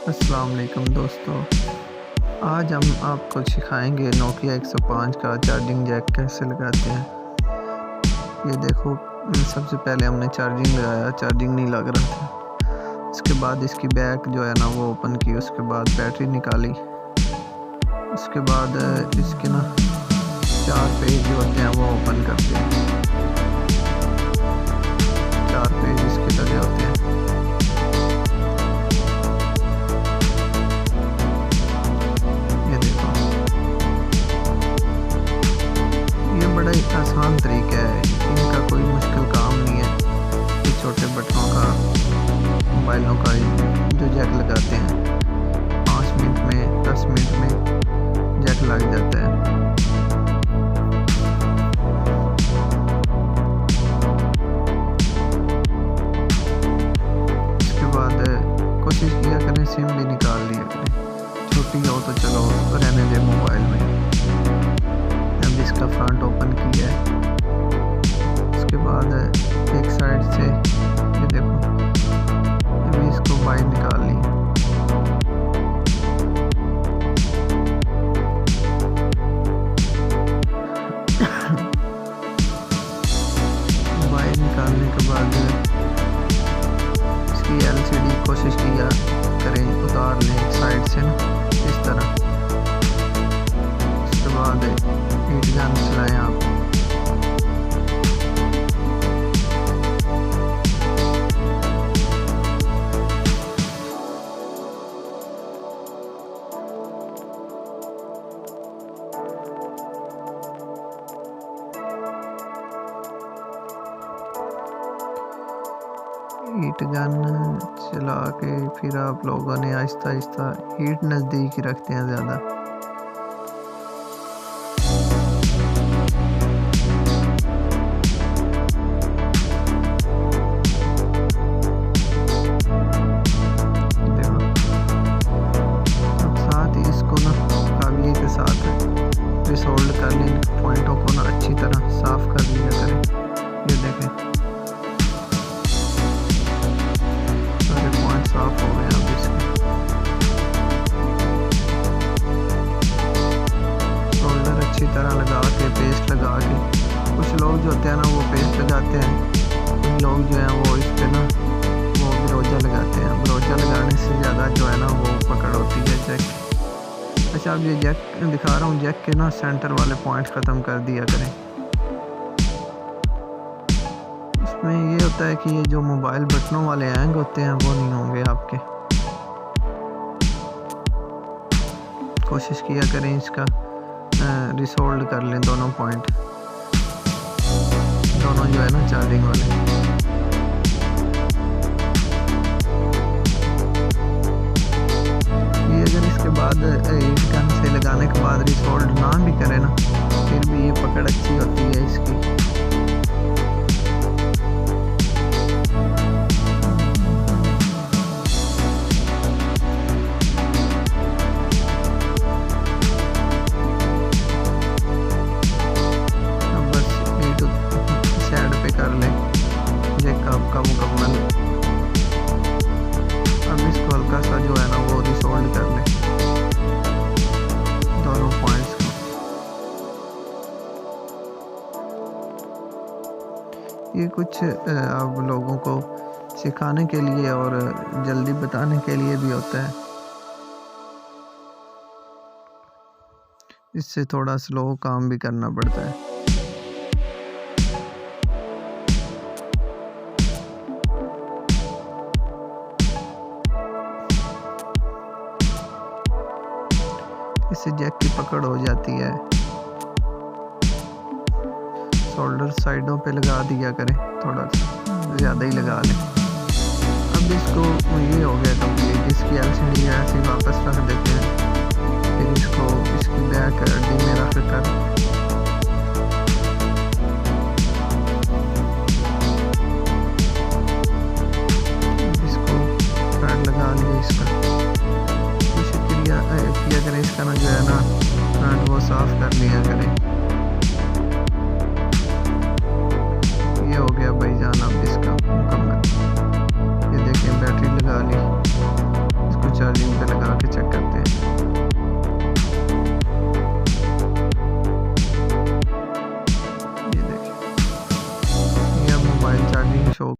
अस्सलाम वालेकुम दोस्तों। आज हम आपको सिखाएंगे नोकिया 105 का चार्जिंग जैक कैसे लगाते हैं। ये देखो, सबसे पहले हमने चार्जिंग लगाया, चार्जिंग नहीं लग रहा था। उसके बाद इसकी बैक जो है ना वो ओपन की, उसके बाद बैटरी निकाली। उसके बाद इसके ना 4 पेज जो होते हैं वो ओपन करते हैं। 4 पेज इसके लगे होते हैं। बड़ा ही आसान तरीका है, इनका कोई मुश्किल काम नहीं है। ये छोटे बटनों का, मोबाइलों का जो जैक लगाते हैं 5 मिनट में 10 मिनट में जैक लग जाता है। इसके बाद कोशिश किया करें सिम भी निकाल लिया करें, छोटी हो तो चलो रहने दे मोबाइल में। इसका फ्रंट ओपन किया है। उसके बाद एक साइड से ये देखो, अभी इसको बाहर निकाल ली। बाहर निकालने के बाद इसकी LCD कोशिश किया करें उतार लें एक साइड से ना, इस तरह। उसके बाद हीट गन चलाएं आप। हीट गन चला के फिर आप लोगों ने आहिस्ता आहिस्ता हीट नज़दीक ही रखते हैं ज़्यादा। रिसोल्ड कर लें, पॉइंटों को ना अच्छी तरह साफ कर लिया करें। ये देखें, सारे पॉइंट साफ हो गए। अब इसके सोल्डर अच्छी तरह लगा के, पेस्ट लगा के, कुछ लोग जो होते हैं ना वो पेस्ट लगाते हैं, कुछ लोग जो हैं वो इस पे ना वो ब्रोजा लगाते हैं। ब्रोजा लगाने से ज़्यादा जो है ना वो पकड़ होती है जैक। अच्छा, अब ये जैक दिखा रहा हूँ, जैक के ना सेंटर वाले पॉइंट ख़त्म कर दिया करें। इसमें ये होता है कि ये जो मोबाइल बटनों वाले हैंग होते हैं वो नहीं होंगे आपके। कोशिश किया करें इसका रिसोल्ड कर लें दोनों पॉइंट, दोनों जो है ना चार्जिंग वाले। इसके बाद हीट गन से लगाने के बाद रिसोल्ड ना भी करे ना, फिर भी ये पकड़ अच्छी होती है इसकी। अब बस हीट साइड पे कर ले जैक आपका मुकम्मल। अब इसको हल्का सा जो है ना वो रिसोल्ड कर ले दोनों पॉइंट्स को। ये कुछ आप लोगों को सिखाने के लिए और जल्दी बताने के लिए भी होता है, इससे थोड़ा स्लो काम भी करना पड़ता है। इससे जैक की पकड़ हो जाती है। शोल्डर साइडों पे लगा दिया करें, थोड़ा सा ज़्यादा ही लगा लें। अब इसको ये हो गया कंप्लीट। इसकी LCD ऐसे वापस रख देते हैं, फिर इसको इसकी बैक हड्डी में रख कर इसको फ्रंट लगा लिया। इसका किया करें, इसका ना जो है ना फ्रंट वो साफ कर लिया करें। ये हो गया भाईजान अब इसका मुकम्मल। ये देखें बैटरी लगा ली, इसको चार्जिंग पे लगा के चेक करते हैं। ये देखिए, ये अब मोबाइल चार्जिंग शो